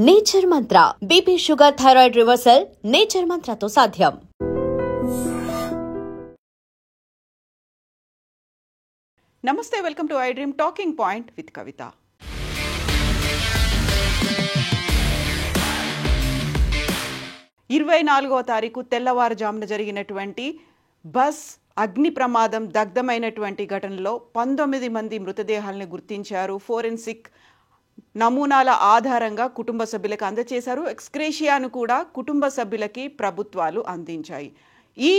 Nature Mantra BP sugar thyroid reversal Nature మంత్రతో సాధ్యం. నమస్తే, welcome to I Dream talking point with Kavitha. ఇరవై 24వ తారీఖు తెల్లవారుజామున జరిగినటువంటి బస్ అగ్ని ప్రమాదం దగ్ధమైనటువంటి ఘటనలో 19 మంది మృతదేహాలను గుర్తించారు. ఫోరెన్సిక్ నమూనాల ఆధారంగా కుటుంబ సభ్యులకు అందజేశారు. ఎక్స్గ్రేషియాను కూడా కుటుంబ సభ్యులకి ప్రభుత్వాలు అందించాయి. ఈ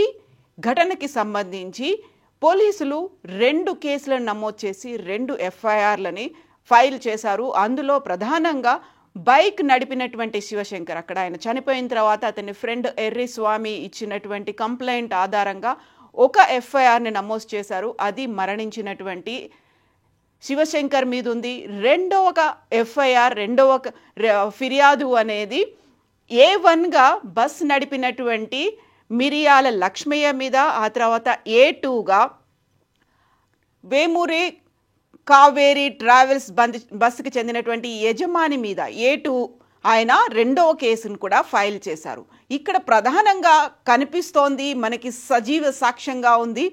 ఘటనకి సంబంధించి పోలీసులు 2 కేసులను నమోదు చేసి 2 ఎఫ్ఐఆర్లని ఫైల్ చేశారు. అందులో ప్రధానంగా బైక్ నడిపినటువంటి శివశంకర్, అక్కడ ఆయన చనిపోయిన తర్వాత అతని ఫ్రెండ్ ఎర్రి స్వామి ఇచ్చినటువంటి కంప్లైంట్ ఆధారంగా ఒక ఎఫ్ఐఆర్ని నమోదు చేశారు. అది మరణించినటువంటి శివశంకర్ మీద ఉంది. రెండవ ఎఫ్ఐఆర్, రెండవ ఫిర్యాదు అనేది A1గా బస్ నడిపినటువంటి మిరియాల లక్ష్మయ్య మీద, ఆ తర్వాత A2గా వేమూరి కావేరీ ట్రావెల్స్ బస్సుకి చెందినటువంటి యజమాని మీద A2 ఆయన రెండవ కేసును కూడా ఫైల్ చేశారు. ఇక్కడ ప్రధానంగా కనిపిస్తోంది, మనకి సజీవ సాక్ష్యంగా ఉంది,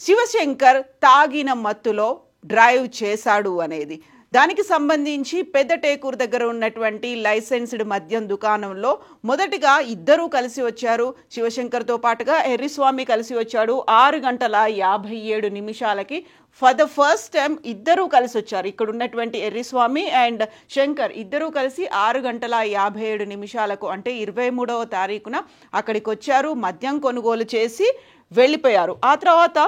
శివశంకర్ తాగిన మత్తులో డ్రైవ్ చేశాడు అనేది. దానికి సంబంధించి పెద్దటేకూరు దగ్గర ఉన్నటువంటి లైసెన్స్డ్ మద్యం దుకాణంలో మొదటిగా ఇద్దరూ కలిసి వచ్చారు. శివశంకర్తో పాటుగా ఎర్రిస్వామి కలిసి వచ్చాడు. 6:57 ఫర్ ద ఫస్ట్ టైం ఇద్దరూ కలిసి వచ్చారు. ఇక్కడ ఉన్నటువంటి ఎర్రిస్వామి అండ్ శంకర్ ఇద్దరూ కలిసి 6:57 అంటే 23వ తారీఖున అక్కడికి వచ్చారు. మద్యం కొనుగోలు చేసి వెళ్ళిపోయారు. ఆ తర్వాత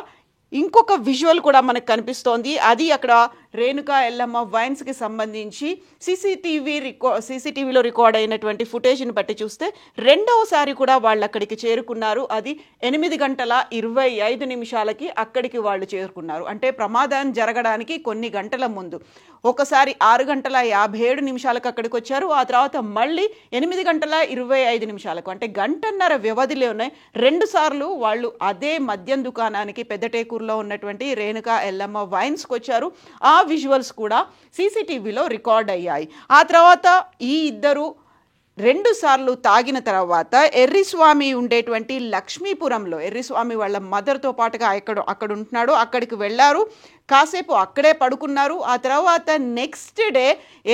ఇంకొక విజువల్ కూడా మనకు కనిపిస్తోంది. అది అక్కడ రేణుకా ఎల్లమ్మ వైన్స్కి సంబంధించి సీసీటీవీలో రికార్డ్ అయినటువంటి ఫుటేజ్ని బట్టి చూస్తే రెండవసారి కూడా వాళ్ళు అక్కడికి చేరుకున్నారు. అది 8:25 అక్కడికి వాళ్ళు చేరుకున్నారు. అంటే ప్రమాదం జరగడానికి కొన్ని గంటల ముందు ఒకసారి 6:57 అక్కడికి వచ్చారు. ఆ తర్వాత మళ్ళీ 8:25 అంటే గంటన్నర వ్యవధిలోనే 2 సార్లు వాళ్ళు అదే మద్యం దుకాణానికి పెద్దటేకూరులో ఉన్నటువంటి రేణుకా ఎల్లమ్మ వైన్స్కి వచ్చారు. ఆ విజువల్స్ కూడా సీసీటీవీలో రికార్డ్ అయ్యాయి. ఆ తర్వాత ఈ ఇద్దరు 2 సార్లు తాగిన తర్వాత ఎర్రిస్వామి ఉండేటువంటి లక్ష్మీపురంలో, ఎర్రిస్వామి వాళ్ళ మదర్తో పాటుగా అక్కడ ఉంటున్నాడు, అక్కడికి వెళ్ళారు. కాసేపు అక్కడే పడుకున్నారు. ఆ తర్వాత నెక్స్ట్ డే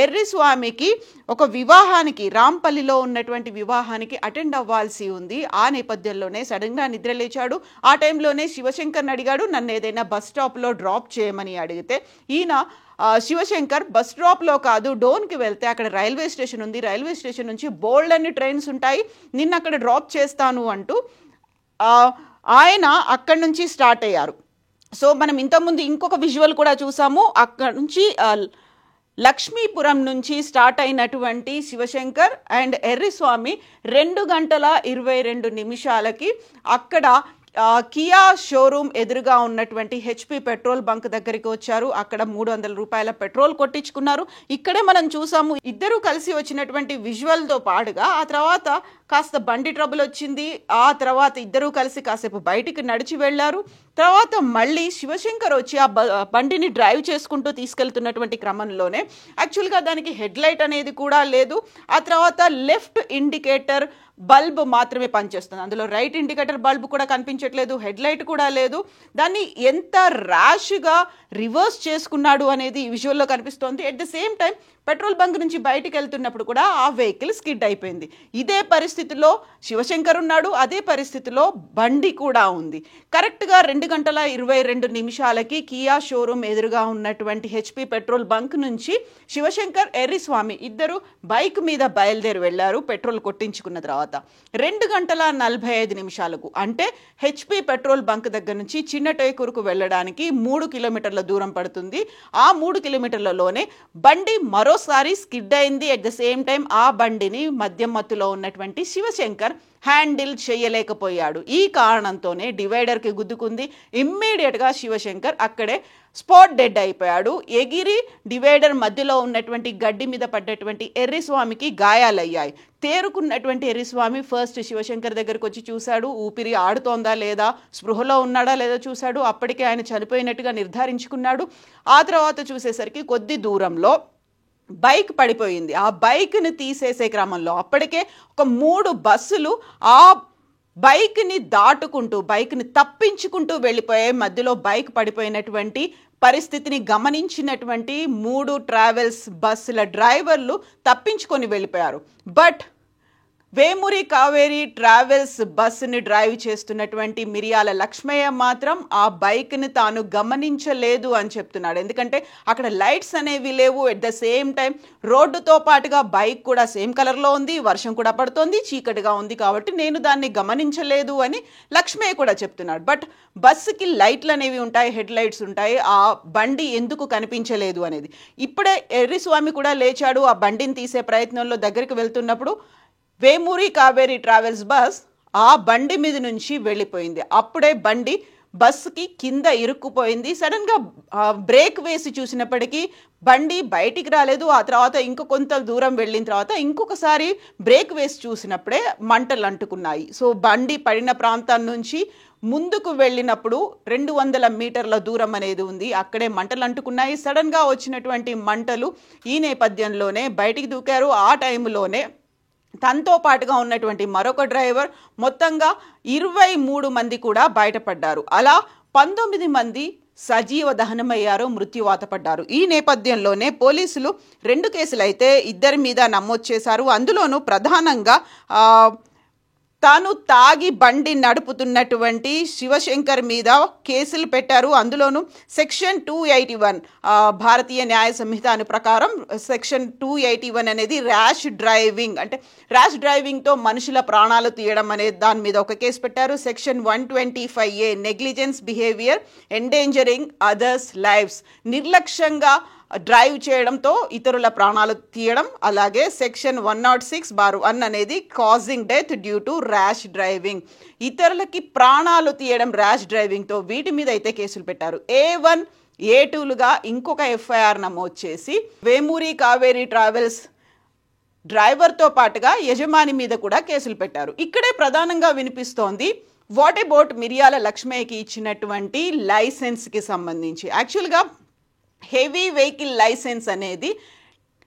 ఎర్రిస్వామికి ఒక వివాహానికి, రాంపల్లిలో ఉన్నటువంటి వివాహానికి అటెండ్ అవ్వాల్సి ఉంది. ఆ నేపథ్యంలోనే సడన్గా నిద్రలేచాడు. ఆ టైంలోనే శివశంకర్ని అడిగాడు, నన్ను ఏదైనా బస్ స్టాప్లో డ్రాప్ చేయమని అడిగితే ఈయన శివశంకర్ బస్ స్టాప్లో కాదు, డోన్కి వెళ్తే అక్కడ రైల్వే స్టేషన్ ఉంది, రైల్వే స్టేషన్ నుంచి బోల్డ్ అన్ని ట్రైన్స్ ఉంటాయి, నిన్న అక్కడ డ్రాప్ చేస్తాను అంటూ ఆయన అక్కడి నుంచి స్టార్ట్ అయ్యారు. సో మనం ఇంతకుముందు ఇంకొక విజువల్ కూడా చూసాము. అక్కడ నుంచి లక్ష్మీపురం నుంచి స్టార్ట్ అయినటువంటి శివశంకర్ అండ్ ఎర్రిస్వామి 2:22 అక్కడ కియా షోరూమ్ ఎదురుగా ఉన్నటువంటి HP పెట్రోల్ బంక్ దగ్గరికి వచ్చారు. అక్కడ $300 పెట్రోల్ కొట్టించుకున్నారు. ఇక్కడే మనం చూసాము ఇద్దరు కలిసి వచ్చినటువంటి విజువల్తో పాటుగా ఆ తర్వాత కాస్త బండి ట్రబుల్ వచ్చింది. ఆ తర్వాత ఇద్దరూ కలిసి కాసేపు బయటికి నడిచి వెళ్ళారు. తర్వాత మళ్ళీ శివశంకర్ వచ్చి ఆ బండిని డ్రైవ్ చేసుకుంటూ తీసుకెళ్తున్నటువంటి క్రమంలోనే యాక్చువల్గా దానికి హెడ్ లైట్ అనేది కూడా లేదు. ఆ తర్వాత లెఫ్ట్ ఇండికేటర్ బల్బ్ మాత్రమే పనిచేస్తుంది, అందులో రైట్ ఇండికేటర్ బల్బ్ కూడా కనిపించట్లేదు, హెడ్ లైట్ కూడా లేదు. దాన్ని ఎంత ర్యాష్గా రివర్స్ చేసుకున్నాడు అనేది ఈ విజువల్లో కనిపిస్తోంది. At the same time petrol bunk నుంచి బయటికి వెళ్తున్నప్పుడు కూడా ఆ వెహికల్ స్కిడ్ అయిపోయింది. ఇదే పరిస్థితిలో శివశంకర్ ఉన్నాడు, అదే పరిస్థితిలో బండి కూడా ఉంది. కరెక్ట్గా 2:22 కియా షోరూమ్ ఎదురుగా ఉన్నటువంటి HP పెట్రోల్ బంక్ నుంచి శివశంకర్, ఎర్రిస్వామి ఇద్దరు బైక్ మీద బయలుదేరి వెళ్ళారు పెట్రోల్ కొట్టించుకున్న తర్వాత. 2:45 అంటే HP పెట్రోల్ బంక్ దగ్గర నుంచి చిన్నటేకూరుకు వెళ్ళడానికి 3 కిలోమీటర్ల దూరం పడుతుంది. ఆ 3 కిలోమీటర్లలోనే బండి మరోసారి స్కిడ్ అయింది. అట్ ద సేమ్ టైం ఆ బండిని మద్యం మత్తులో ఉన్నటువంటి శివశంకర్ హ్యాండిల్ చేయలేకపోయాడు. ఈ కారణంతోనే డివైడర్కి గుద్దుకుంది. ఇమ్మీడియట్గా శివశంకర్ అక్కడే స్పాట్ డెడ్ అయిపోయాడు. ఎగిరి డివైడర్ మధ్యలో ఉన్నటువంటి గడ్డి మీద పడ్డటువంటి ఎర్రిస్వామికి గాయాలయ్యాయి. తేరుకున్నటువంటి ఎర్రిస్వామి ఫస్ట్ శివశంకర్ దగ్గరకు వచ్చి చూశాడు, ఊపిరి ఆడుతోందా లేదా, స్పృహలో ఉన్నాడా లేదా చూశాడు. అప్పటికే ఆయన చనిపోయినట్టుగా నిర్ధారించుకున్నాడు. ఆ తర్వాత చూసేసరికి కొద్ది దూరంలో బైక్ పడిపోయింది. ఆ బైక్ని తీసేసే క్రమంలో అప్పటికే ఒక 3 బస్సులు ఆ బైక్ని దాటుకుంటూ బైక్ని తప్పించుకుంటూ వెళ్ళిపోయే మధ్యలో బైక్ పడిపోయినటువంటి పరిస్థితిని గమనించినటువంటి 3 ట్రావెల్స్ బస్సుల డ్రైవర్లు తప్పించుకొని వెళ్ళిపోయారు. బట్ వేమూరి కావేరి ట్రావెల్స్ బస్సుని డ్రైవ్ చేస్తున్నటువంటి మిరియాల లక్ష్మయ్య మాత్రం ఆ బైక్ని తాను గమనించలేదు అని చెప్తున్నాడు. ఎందుకంటే అక్కడ లైట్స్ అనేవి లేవు. ఎట్ ద సేమ్ టైం రోడ్డుతో పాటుగా బైక్ కూడా సేమ్ కలర్లో ఉంది, వర్షం కూడా పడుతోంది, చీకటిగా ఉంది, కాబట్టి నేను దాన్ని గమనించలేదు అని లక్ష్మయ్య కూడా చెప్తున్నాడు. బట్ బస్సుకి లైట్లు అనేవి ఉంటాయి, హెడ్ లైట్స్ ఉంటాయి, ఆ బండి ఎందుకు కనిపించలేదు అనేది. ఇప్పుడే ఎర్రిస్వామి కూడా లేచాడు. ఆ బండిని తీసే ప్రయత్నంలో దగ్గరికి వెళ్తున్నప్పుడు వేమూరి కావేరి ట్రావెల్స్ బస్ ఆ బండి మీద నుంచి వెళ్ళిపోయింది. అప్పుడే బండి బస్సుకి కింద ఇరుక్కుపోయింది. సడన్గా బ్రేక్ వేసి చూసినప్పటికీ బండి బయటికి రాలేదు. ఆ తర్వాత కొంత దూరం వెళ్ళిన తర్వాత ఇంకొకసారి బ్రేక్ వేసి చూసినప్పుడే మంటలు అంటుకున్నాయి. సో బండి పడిన ప్రాంతం నుంచి ముందుకు వెళ్ళినప్పుడు 200 మీటర్ల దూరం అనేది ఉంది, అక్కడే మంటలు అంటుకున్నాయి. సడన్గా వచ్చినటువంటి మంటలు ఈ నేపథ్యంలోనే బయటికి దూకారు. ఆ టైంలోనే తనతో పాటుగా ఉన్నటువంటి మరొక డ్రైవర్, మొత్తంగా 23 మంది కూడా బయటపడ్డారు. అలా 19 మంది సజీవ దహనమయ్యారు, మృత్యువాత పడ్డారు. ఈ నేపథ్యంలోనే పోలీసులు 2 కేసులు అయితే 2 మీద నమోదు చేశారు. అందులోనూ ప్రధానంగా తాను తాగి బండి నడుపుతున్నటువంటి శివశంకర్ మీద కేసులు పెట్టారు. అందులోనూ సెక్షన్ 281 భారతీయ న్యాయ సంహిత ప్రకారం సెక్షన్ 281 అనేది ర్యాష్ డ్రైవింగ్, అంటే ర్యాష్ డ్రైవింగ్తో మనుషుల ప్రాణాలు తీయడం అనే దాని మీద ఒక కేసు పెట్టారు. Section 125A negligence behaviour endangering others lives, నిర్లక్ష్యంగా డ్రైవ్ చేయడంతో ఇతరుల ప్రాణాలు తీయడం. అలాగే సెక్షన్ 106(1) అనేది causing death due to rash driving, ఇతరులకి ప్రాణాలు తీయడం ర్యాష్ డ్రైవింగ్తో. వీటి మీద అయితే కేసులు పెట్టారు. A1, A2లుగా ఇంకొక FIR నమోదు చేసి వేమూరి కావేరి ట్రావెల్స్ డ్రైవర్తో పాటుగా యజమాని మీద కూడా కేసులు పెట్టారు. ఇక్కడే ప్రధానంగా వినిపిస్తోంది వాట్ అబౌట్ మిరియాల లక్ష్మయ్యకి ఇచ్చినటువంటి లైసెన్స్కి సంబంధించి. యాక్చువల్గా హెవీ వెహికల్ లైసెన్స్ అనేది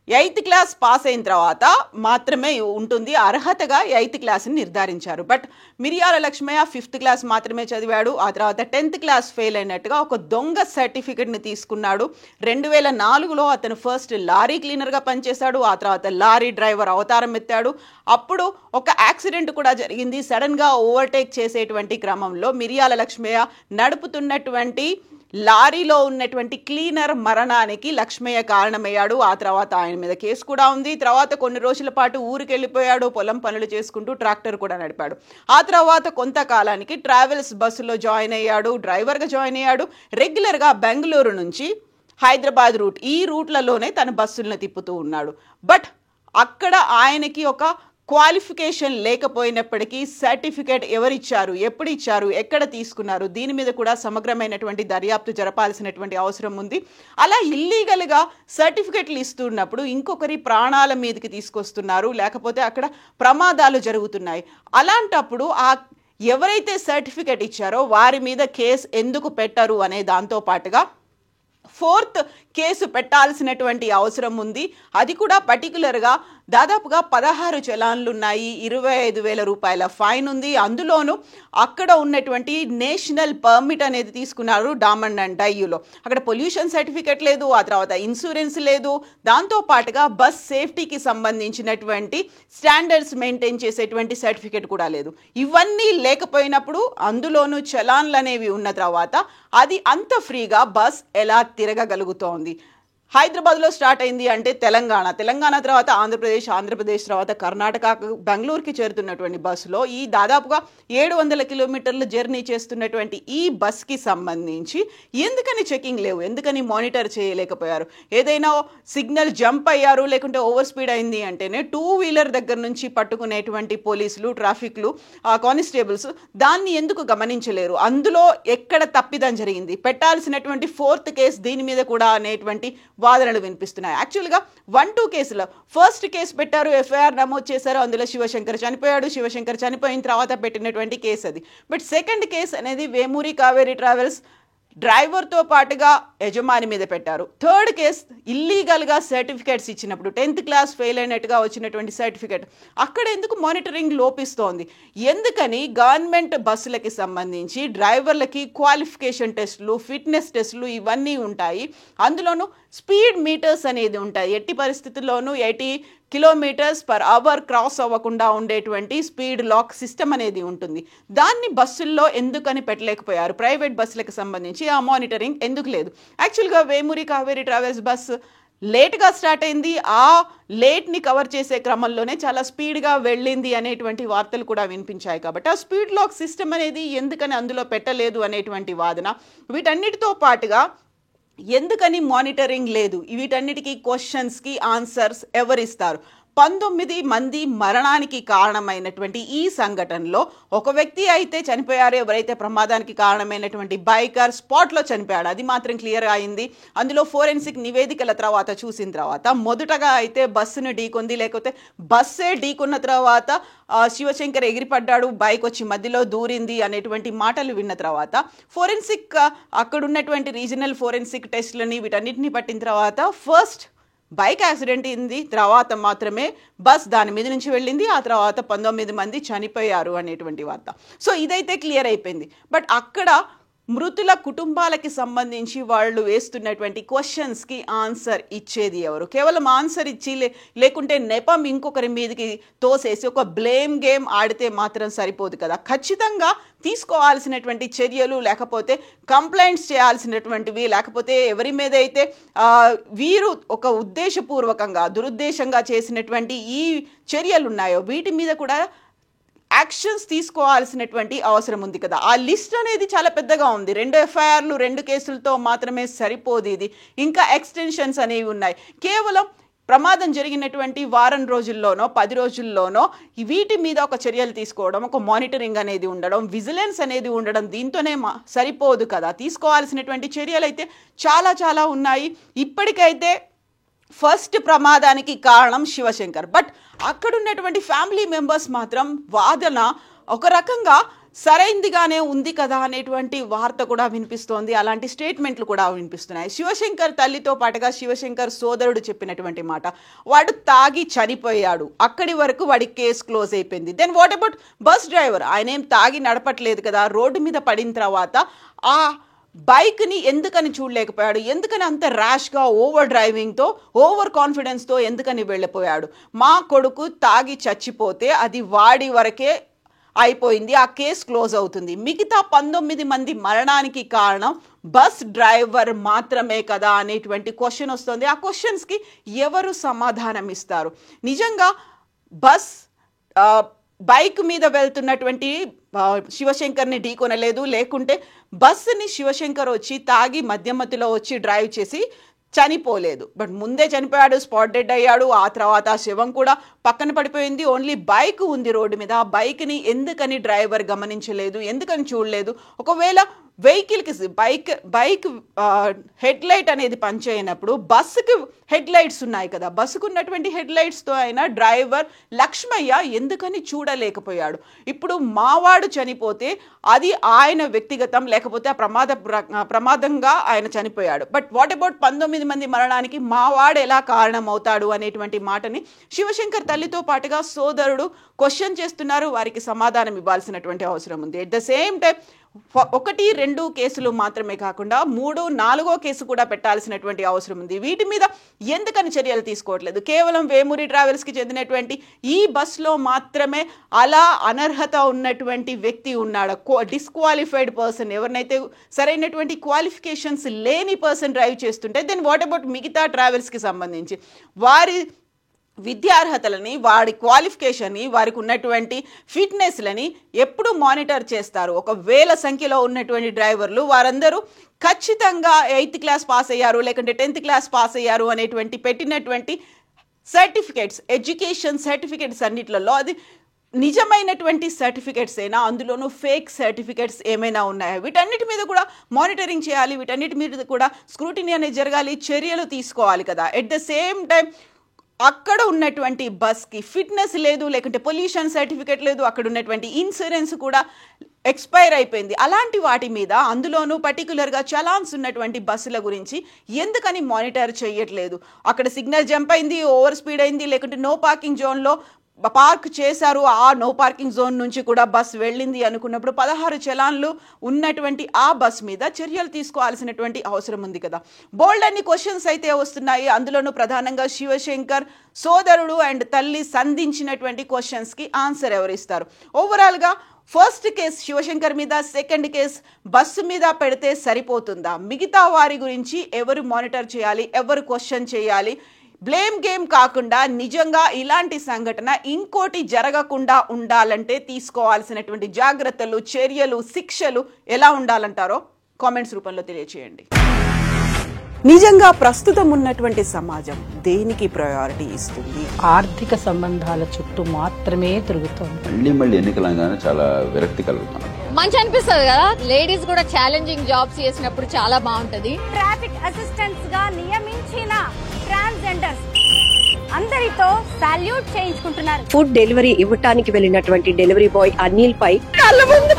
8th క్లాస్ పాస్ అయిన తర్వాత మాత్రమే ఉంటుంది, అర్హతగా 8th క్లాస్ని నిర్ధారించారు. బట్ మిరియాల లక్ష్మయ్య 5th క్లాస్ మాత్రమే చదివాడు. ఆ తర్వాత 10th క్లాస్ ఫెయిల్ అయినట్టుగా ఒక దొంగ సర్టిఫికెట్ని తీసుకున్నాడు. 2004లో అతను ఫస్ట్ లారీ క్లీనర్గా పనిచేశాడు. ఆ తర్వాత లారీ డ్రైవర్ అవతారం ఎత్తాడు. అప్పుడు ఒక యాక్సిడెంట్ కూడా జరిగింది. సడన్గా ఓవర్టేక్ చేసేటువంటి క్రమంలో మిరియాల లక్ష్మయ్య నడుపుతున్నటువంటి లారీలో ఉన్నటువంటి క్లీనర్ మరణానికి లక్ష్మయ్య కారణమయ్యాడు. ఆ తర్వాత ఆయన మీద కేసు కూడా ఉంది. తర్వాత కొన్ని రోజుల పాటు ఊరికి వెళ్ళిపోయాడు, పొలం పనులు చేసుకుంటూ ట్రాక్టర్ కూడా నడిపాడు. ఆ తర్వాత కొంతకాలానికి ట్రావెల్స్ బస్సులో జాయిన్ అయ్యాడు, డ్రైవర్గా జాయిన్ అయ్యాడు. రెగ్యులర్గా బెంగళూరు నుంచి హైదరాబాద్ రూట్, ఈ రూట్లలోనే తన బస్సులను తిప్పుతూ ఉన్నాడు. బట్ అక్కడ ఆయనకి ఒక క్వాలిఫికేషన్ లేకపోయినప్పటికీ సర్టిఫికేట్ ఎవరిచ్చారు, ఎప్పుడు ఇచ్చారు, ఎక్కడ తీసుకున్నారు, దీని మీద కూడా సమగ్రమైనటువంటి దర్యాప్తు జరపాల్సినటువంటి అవసరం ఉంది. అలా ఇల్లీగల్గా సర్టిఫికేట్లు ఇస్తున్నప్పుడు ఇంకొకరి ప్రాణాల మీదకి తీసుకొస్తున్నారు, లేకపోతే అక్కడ ప్రమాదాలు జరుగుతున్నాయి. అలాంటప్పుడు ఎవరైతే సర్టిఫికేట్ ఇచ్చారో వారి మీద కేసు ఎందుకు పెట్టరు అనే దాంతో పాటుగా 4th కేసు పెట్టాల్సినటువంటి అవసరం ఉంది. అది కూడా పర్టికులర్గా దాదాపుగా 16 చలాన్లు ఉన్నాయి, 25,000 రూపాయల ఫైన్ ఉంది. అందులోనూ అక్కడ ఉన్నటువంటి నేషనల్ పర్మిట్ అనేది తీసుకున్నారు డామన్ అండ్ డయ్యూలో. అక్కడ పొల్యూషన్ సర్టిఫికేట్ లేదు, ఆ తర్వాత ఇన్సూరెన్స్ లేదు, దాంతో పాటుగా బస్ సేఫ్టీకి సంబంధించినటువంటి స్టాండర్డ్స్ మెయింటైన్ చేసేటువంటి సర్టిఫికేట్ కూడా లేదు. ఇవన్నీ లేకపోయినప్పుడు అందులోనూ చలాన్లు అనేవి ఉన్న తర్వాత అది అంత ఫ్రీగా బస్ ఎలా తిరగగలుగుతోంది? హైదరాబాద్లో స్టార్ట్ అయింది అంటే తెలంగాణ తర్వాత ఆంధ్రప్రదేశ్ తర్వాత కర్ణాటక, బెంగళూరుకి చేరుతున్నటువంటి బస్సులో ఈ దాదాపుగా 700 కిలోమీటర్లు జర్నీ చేస్తున్నటువంటి ఈ బస్కి సంబంధించి ఎందుకని చెకింగ్ లేవు, ఎందుకని మానిటర్ చేయలేకపోయారు? ఏదైనా సిగ్నల్ జంప్ అయ్యారు లేకుంటే ఓవర్ స్పీడ్ అయింది అంటేనే 2 వీలర్ దగ్గర నుంచి పట్టుకునేటువంటి పోలీసులు, ట్రాఫిక్లు, కానిస్టేబుల్స్ దాన్ని ఎందుకు గమనించలేరు? అందులో ఎక్కడ తప్పిదం జరిగింది? పెట్టాల్సినటువంటి 4th కేసు దీని మీద కూడా అనేటువంటి వాదనలు వినిపిస్తున్నాయి. యాక్చువల్గా 1-2 కేసులో ఫస్ట్ కేసు పెట్టారు, FIR నమోదు చేశారు, అందులో శివశంకర్ చనిపోయాడు. శివశంకర్ చనిపోయిన తర్వాత పెట్టినటువంటి కేసు అది. బట్ సెకండ్ కేసు అనేది వేమూరి కావేరి ట్రావెల్స్ డ్రైవర్తో పాటుగా యజమాని మీద పెట్టారు. థర్డ్ కేస్ ఇల్లీగల్గా సర్టిఫికేట్స్ ఇచ్చినప్పుడు 10th క్లాస్ ఫెయిల్ అయినట్టుగా వచ్చినటువంటి సర్టిఫికేట్ అక్కడ ఎందుకు మానిటరింగ్ లోపిస్తోంది? ఎందుకని గవర్నమెంట్ బస్సులకి సంబంధించి డ్రైవర్లకి క్వాలిఫికేషన్ టెస్టులు, ఫిట్నెస్ టెస్టులు ఇవన్నీ ఉంటాయి. అందులోనూ స్పీడ్ మీటర్స్ అనేది ఉంటాయి. ఎట్టి పరిస్థితుల్లోనూ 80 km/h క్రాస్ అవ్వకుండా ఉండేటువంటి స్పీడ్ లాక్ సిస్టమ్ అనేది ఉంటుంది. దాన్ని బస్సుల్లో ఎందుకని పెట్టలేకపోయారు? ప్రైవేట్ బస్సులకు సంబంధించి ఆ మానిటరింగ్ ఎందుకు లేదు? యాక్చువల్గా వేమూరి కావేరీ ట్రావెల్స్ బస్సు లేట్గా స్టార్ట్ అయింది. ఆ లేట్ని కవర్ చేసే క్రమంలోనే చాలా స్పీడ్గా వెళ్ళింది అనేటువంటి వార్తలు కూడా వినిపించాయి. కాబట్టి ఆ స్పీడ్ లాక్ సిస్టమ్ అనేది ఎందుకని అందులో పెట్టలేదు అనేటువంటి వాదన. వీటన్నిటితో పాటుగా ఎందుకని మానిటరింగ్ లేదు? వీటన్నిటికీ క్వశ్చన్స్కి ఆన్సర్స్ ఎవరిస్తారు? 19 మంది మరణానికి కారణమైనటువంటి ఈ సంఘటనలో ఒక వ్యక్తి అయితే చనిపోయారు. ఎవరైతే ప్రమాదానికి కారణమైనటువంటి బైకర్ స్పాట్లో చనిపోయాడు, అది మాత్రం క్లియర్ అయింది. అందులో ఫోరెన్సిక్ నివేదికల తర్వాత చూసిన తర్వాత మొదటగా అయితే బస్సును ఢీకొంది, లేకపోతే బస్సే ఢీకొన్న తర్వాత శివశంకర్ ఎగిరిపడ్డాడు, బైక్ వచ్చి మధ్యలో దూరింది అనేటువంటి మాటలు విన్న తర్వాత ఫోరెన్సిక్ అక్కడ ఉన్నటువంటి రీజనల్ ఫోరెన్సిక్ టెస్ట్లని వీటన్నిటిని పట్టిన తర్వాత ఫస్ట్ బైక్ యాక్సిడెంట్ అయింది, తర్వాత మాత్రమే బస్ దాని మీద నుంచి వెళ్ళింది, ఆ తర్వాత 19 మంది చనిపోయారు అనేటువంటి వార్త. సో ఇదైతే క్లియర్ అయిపోయింది. బట్ అక్కడ మృతుల కుటుంబాలకి సంబంధించి వాళ్ళు వేస్తున్నటువంటి క్వశ్చన్స్కి ఆన్సర్ ఇచ్చేది ఎవరు? కేవలం ఆన్సర్ ఇచ్చి లేకుంటే నెపం ఇంకొకరి మీదకి తోసేసి ఒక బ్లేమ్ గేమ్ ఆడితే మాత్రం సరిపోదు కదా. ఖచ్చితంగా తీసుకోవాల్సినటువంటి చర్యలు, లేకపోతే కంప్లైంట్స్ చేయాల్సినటువంటివి, లేకపోతే ఎవరి మీద అయితే వీరు ఒక ఉద్దేశపూర్వకంగా దురుద్దేశంగా చేసినటువంటి ఈ చర్యలు ఉన్నాయో వీటి మీద కూడా యాక్షన్స్ తీసుకోవాల్సినటువంటి అవసరం ఉంది కదా. ఆ లిస్ట్ అనేది చాలా పెద్దగా ఉంది. 2 FIRలు 2 కేసులతో మాత్రమే సరిపోదు. ఇది ఇంకా ఎక్స్టెన్షన్స్ అనేవి ఉన్నాయి. కేవలం ప్రమాదం జరిగినటువంటి వారం రోజుల్లోనో 10 రోజుల్లోనో వీటి మీద ఒక చర్యలు తీసుకోవడం, ఒక మానిటరింగ్ అనేది ఉండడం, విజిలెన్స్ అనేది ఉండడం దీంతోనే సరిపోదు కదా. తీసుకోవాల్సినటువంటి చర్యలు అయితే చాలా చాలా ఉన్నాయి. ఇప్పటికైతే ఫస్ట్ ప్రమాదానికి కారణం శివశంకర్. బట్ అక్కడ ఉన్నటువంటి ఫ్యామిలీ మెంబర్స్ మాత్రం వాదన ఒక రకంగా సరైందిగానే ఉంది కదా అనేటువంటి వార్త కూడా వినిపిస్తోంది. అలాంటి స్టేట్మెంట్లు కూడా వినిపిస్తున్నాయి. శివశంకర్ తల్లితో పాటుగా శివశంకర్ సోదరుడు చెప్పినటువంటి మాట, వాడు తాగి చనిపోయాడు, అక్కడి వరకు వాడి కేసు క్లోజ్ అయిపోయింది. Then what about bus driver? ఆయన ఏం తాగి నడపట్లేదు కదా. రోడ్డు మీద పడిన తర్వాత ఆ బైక్ని ఎందుకని చూడలేకపోయాడు? ఎందుకని అంత ర్యాష్గా ఓవర్ డ్రైవింగ్తో, ఓవర్ కాన్ఫిడెన్స్తో ఎందుకని వెళ్ళిపోయాడు? మా కొడుకు తాగి చచ్చిపోతే అది వాడి వరకే అయిపోయింది, ఆ కేసు క్లోజ్ అవుతుంది. మిగతా 19 మంది మరణానికి కారణం బస్ డ్రైవర్ మాత్రమే కదా అనేటువంటి క్వశ్చన్ వస్తుంది. ఆ క్వశ్చన్స్కి ఎవరు సమాధానం ఇస్తారు? నిజంగా బస్ బైక్ మీద వెళ్తున్నటువంటి శివశంకర్ని ఢీకొనలేదు, లేకుంటే బస్సుని శివశంకర్ వచ్చి తాగి మధ్యమతిలో వచ్చి డ్రైవ్ చేసి చనిపోలేదు. బట్ ముందే చనిపోయాడు, స్పాట్ డెడ్ అయ్యాడు. ఆ తర్వాత ఆ శవం కూడా పక్కన పడిపోయింది. ఓన్లీ బైక్ ఉంది రోడ్డు మీద. ఆ బైక్ని ఎందుకని డ్రైవర్ గమనించలేదు, ఎందుకని చూడలేదు? ఒకవేళ వెహికల్కి బైక్ హెడ్ లైట్ అనేది పనిచేయనప్పుడు బస్సుకి హెడ్ లైట్స్ ఉన్నాయి కదా, బస్సుకు ఉన్నటువంటి హెడ్ లైట్స్తో అయినా డ్రైవర్ లక్ష్మయ్య ఎందుకని చూడలేకపోయాడు? ఇప్పుడు మావాడు చనిపోతే అది ఆయన వ్యక్తిగతం, లేకపోతే ప్రమాదంగా ఆయన చనిపోయాడు. బట్ వాట్ అబౌట్ 19 మంది మరణానికి మావాడు ఎలా కారణం అవుతాడు అనేటువంటి మాటని శివశంకర్ తల్లితో పాటుగా సోదరుడు క్వశ్చన్ చేస్తున్నారు. వారికి సమాధానం ఇవ్వాల్సినటువంటి అవసరం ఉంది. ఎట్ ద సేమ్ టైం 1, 2 కేసులు మాత్రమే కాకుండా 3, 4వ కేసు కూడా పెట్టాల్సినటువంటి అవసరం ఉంది. వీటి మీద ఎందుకని చర్యలు తీసుకోవట్లేదు? కేవలం వేమూరి ట్రావెల్స్కి చెందినటువంటి ఈ బస్సులో మాత్రమే అలా అనర్హత ఉన్నటువంటి వ్యక్తి ఉన్నాడు, డిస్క్వాలిఫైడ్ పర్సన్. ఎవరినైతే సరైనటువంటి క్వాలిఫికేషన్స్ లేని పర్సన్ డ్రైవ్ చేస్తుంటే దెన్ వాట్ అబౌట్ మిగతా ట్రావెల్స్కి సంబంధించి వారి విద్యార్హతలని, వాడి క్వాలిఫికేషన్ని, వారికి ఉన్నటువంటి ఫిట్నెస్లని ఎప్పుడు మానిటర్ చేస్తారు? 1000 సంఖ్యలో ఉన్నటువంటి డ్రైవర్లు వారందరూ ఖచ్చితంగా 8th క్లాస్ పాస్ అయ్యారు, లేకుంటే 10th క్లాస్ పాస్ అయ్యారు అనేటువంటి పెట్టినటువంటి సర్టిఫికేట్స్, ఎడ్యుకేషన్ సర్టిఫికేట్స్ అన్నిట్లలో అది నిజమైనటువంటి సర్టిఫికేట్స్ అయినా, అందులోనూ ఫేక్ సర్టిఫికేట్స్ ఏమైనా ఉన్నాయా? వీటన్నిటి మీద కూడా మానిటరింగ్ చేయాలి, వీటన్నిటి మీద కూడా స్క్రూటినీ అనేది జరగాలి, చర్యలు తీసుకోవాలి కదా. ఎట్ ద సేమ్ టైం అక్కడ ఉన్నటువంటి బస్కి ఫిట్నెస్ లేదు, లేకుంటే పొల్యూషన్ సర్టిఫికేట్ లేదు, అక్కడ ఉన్నటువంటి ఇన్సూరెన్స్ కూడా ఎక్స్పైర్ అయిపోయింది. అలాంటి వాటి మీద, అందులోనూ పర్టికులర్గా చలాన్స్ ఉన్నటువంటి బస్సుల గురించి ఎందుకని మానిటర్ చేయట్లేదు? అక్కడ సిగ్నల్ జంప్ అయింది, ఓవర్ స్పీడ్ అయింది, లేకుంటే నో పార్కింగ్ జోన్లో పార్క్ చేశారు, ఆ నో పార్కింగ్ జోన్ నుంచి కూడా బస్ వెళ్ళింది అనుకున్నప్పుడు 16 చలాన్లు ఉన్నటువంటి ఆ బస్ మీద చర్యలు తీసుకోవాల్సినటువంటి అవసరం ఉంది కదా. బోల్డ్ అన్ని క్వశ్చన్స్ అయితే వస్తున్నాయి. అందులోనూ ప్రధానంగా శివశంకర్ సోదరుడు అండ్ తల్లి సంధించినటువంటి క్వశ్చన్స్కి ఆన్సర్ ఎవరిస్తారు? ఓవరాల్గా ఫస్ట్ కేసు శివశంకర్ మీద, సెకండ్ కేసు బస్సు మీద పెడితే సరిపోతుందా? మిగతా వారి గురించి ఎవరు మానిటర్ చేయాలి, ఎవరు క్వశ్చన్ చేయాలి? బ్లేమ్ గేమ్ కాకుండా నిజంగా ఇలాంటి సంఘటన ఇంకోటి జరగకుండా ఉండాలంటే తీసుకోవాల్సినటువంటి జాగ్రత్తలు, చర్యలు, శిక్షలు ఎలా ఉండాలంటారో కామెంట్స్ రూపంలో తెలియచేయండి. నిజంగా ప్రస్తుతం ఉన్నటువంటి సమాజం దేనికి ప్రయారిటీ ఇస్తుంది? ఆర్థిక సంబంధాల చుట్టూ మాత్రమే తిరుగుతోంది. మళ్ళీ ఎన్నికలంగానే చాలా విరక్తి కలుగుతున్నాం. మంచి అనిపిస్తుంది కదా, లేడీస్ కూడా ఛాలెంజింగ్ జాబ్స్ చేసినప్పుడు చాలా బాగుంటది. ట్రాఫిక్ అసిస్టెంట్స్ గా నియమించిన ట్రాన్స్జెండర్స్ అందరితో సాల్యూట్ చేయించుకుంటున్నారు. ఫుడ్ డెలివరీ ఇవ్వటానికి వెళ్ళినటువంటి డెలివరీ బాయ్ అనిల్ పై కళ్ళ ముందు